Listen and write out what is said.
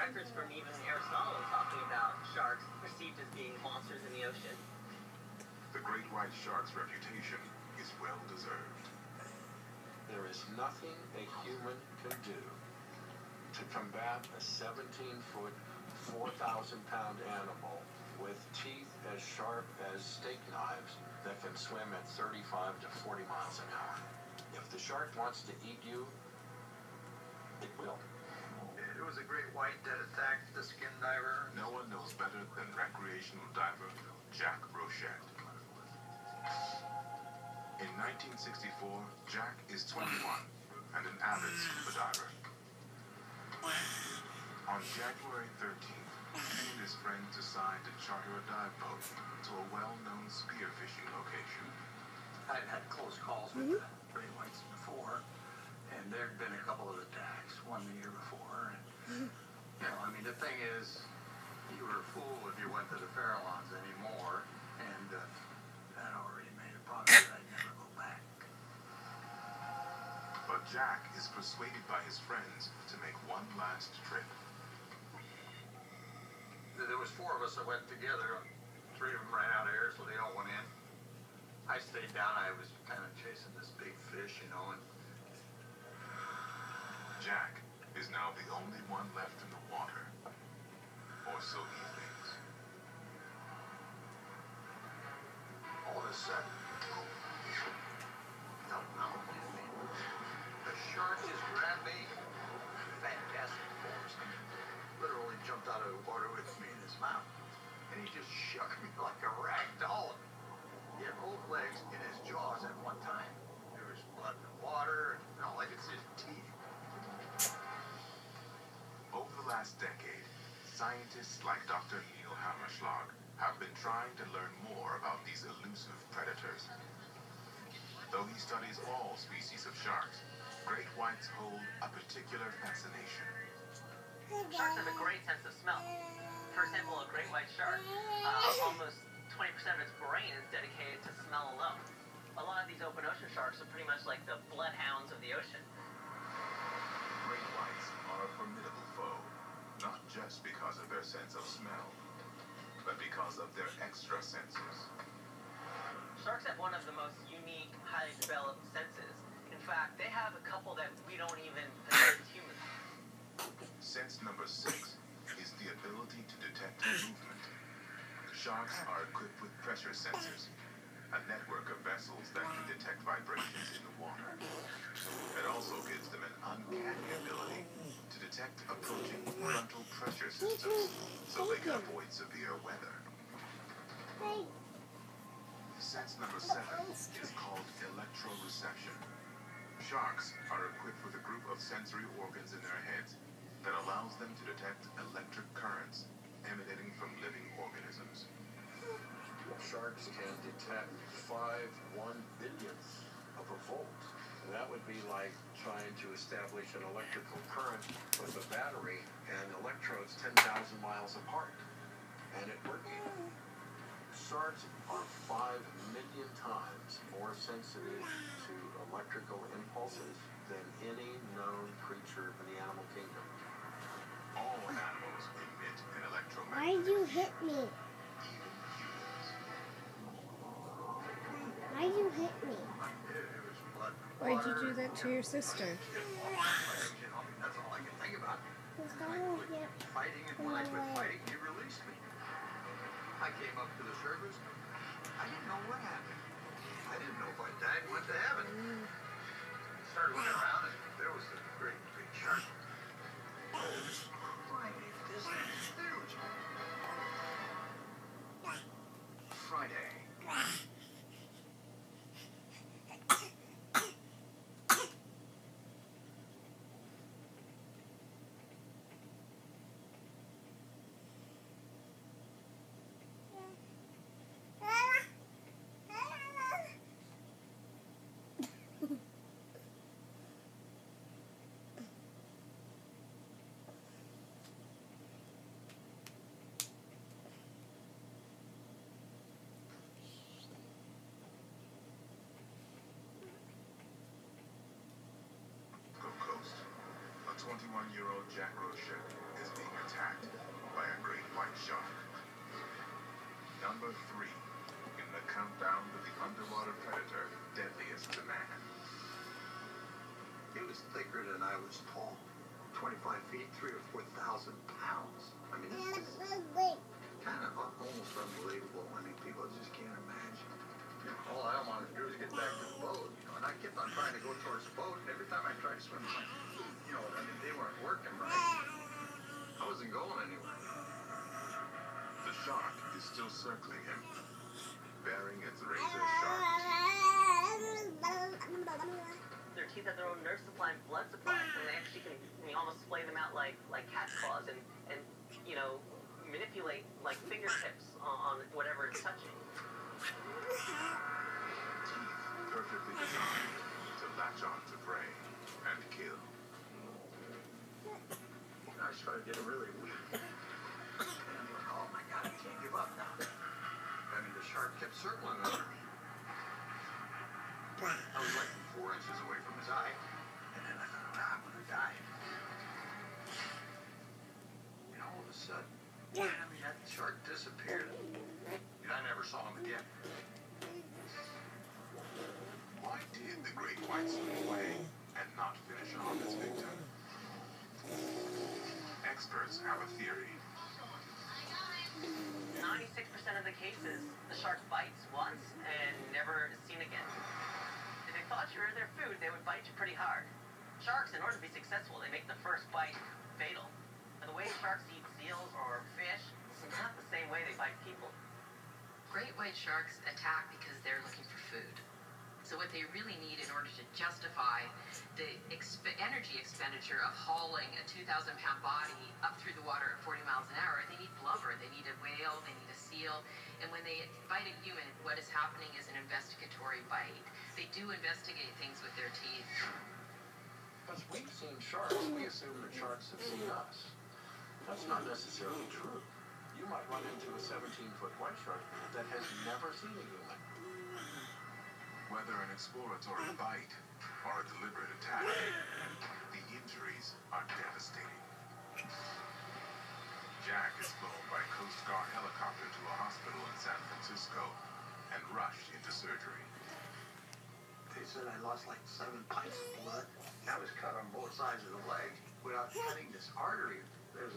records from even Aristotle talking about sharks perceived as being monsters in the ocean. The great white shark's reputation is well deserved. There is nothing a human can do to combat a 17-foot, 4,000-pound animal with teeth as sharp as steak knives that can swim at 35 to 40 miles an hour. If the shark wants to eat you, it will. It was a great white that attacked the skin diver. No one knows better than recreational diver Jack Rochette. In 1964, Jack is 21 and an avid scuba diver. On January 13th, he and his friends decide to charter a dive boat to a well-known spearfishing location. I'd had close calls with the great whites before, and there'd been a couple of attacks, one the year before. And, I mean, the thing is, you were a fool if you went to the Farallones anymore, and that already made a promise that I'd never go back. But Jack is persuaded by his friends to make one last trip. There was 4 of us that went together. 3 of them ran out of air, so they all went in. I stayed down. I was kind of chasing this big fish, and Jack is now the only one left in the water, or so he thinks. All of a sudden, the shark just grabbed me. Fantastic force. Literally jumped out of the water with me in his mouth, and he just shook me like a rag doll. He had both legs in his jaws at one time. There was blood in the water, and all I could see is teeth. Over the last decade, scientists like Dr. Neil Hammerschlag have been trying to learn more about these elusive predators. Though he studies all species of sharks, great whites hold a particular fascination. Sharks have a great sense of smell. For example, a great white shark, almost 20% of its brain is dedicated to smell alone. A lot of these open ocean sharks are pretty much like the bloodhounds of the ocean. Great whites are a formidable foe, not just because of their sense of smell, but because of their extra senses. Sharks have one of the most unique, highly developed senses. In fact, they have a couple that we don't even possess as humans. Sense number 6 is the ability to detect movement. Sharks are equipped with pressure sensors, a network of vessels that can detect vibrations in the water. It also gives them an uncanny ability to detect approaching frontal pressure systems so they can avoid severe weather. Sense number 7 is called electroreception. Sharks are equipped with a group of sensory organs in their heads that allows them to detect electric currents emanating from living organisms. Sharks can detect 5/1 billionths of a volt. That would be like trying to establish an electrical current with a battery and electrodes 10,000 miles apart, and it working. Sharks are 5 million times more sensitive to electrical impulses than any known creature in the animal kingdom. All animals emit an electromagnetic Why'd you hit me? even humans. Why'd you hit me? There was blood. Why'd you do that to your sister? That's all I can think about. Because I I will quit get fighting, and when I quit fighting, he released me. I came up to the surface. I didn't know what happened. I didn't know if I died and went to heaven. Started looking around, and there was the great big shark. Friday, this is huge. Friday. Go Coast, a 21-year-old Jack Rochette is being attacked by a great white shark. Number 3 in the countdown to the underwater predator deadliest to man. It was thicker than I was tall. 25 feet, 3,000 or 4,000 pounds. I mean, this is kind of almost unbelievable. I mean, people just can't imagine. You know, all I wanted to do is get back to the boat, you know, and I kept on trying to go towards the boat, and every time I tried to swim, you know, I mean, they weren't working right. I wasn't going anywhere. The shark is still circling him, bearing its razor-sharp Their teeth have their own nerve supply and blood supply, and they actually can almost splay them out like cat's claws and you know, manipulate like fingertips on whatever it's touching. teeth perfectly designed to latch on to prey and kill. I started getting really weak. And I'm like, oh my God, I can't give up now. I mean, the shark kept circling over me. I was like 4 inches away from his eye. And then I thought, I'm going to die. And all of a sudden, I mean, that shark disappeared. And I never saw him again. Why did the great white swim away and not finish off its victim? Experts have a theory. 96% of the cases, the shark bites once and never is seen again. If they thought you were their food, they would bite you pretty hard. Sharks, in order to be successful, they make the first bite fatal. And the way sharks eat seals or fish, it's not the same way they bite people. Great white sharks attack because they're looking for food. So what they really need in order to justify the energy expenditure of hauling a 2,000-pound body up through the water at 40 miles an hour, they need blubber, they need a whale, they need a seal. And when they bite a human, what is happening is an investigatory bite. They do investigate things with their teeth. Because we've seen sharks, we assume that sharks have seen us. That's not necessarily true. You might run into a 17-foot white shark that has never seen a human. Whether an exploratory bite or a deliberate attack, the injuries are devastating. Jack is flown by Coast Guard helicopter to a hospital in San Francisco and rushed into surgery. They said I lost like 7 pints of blood. I was cut on both sides of the leg without cutting this artery. There's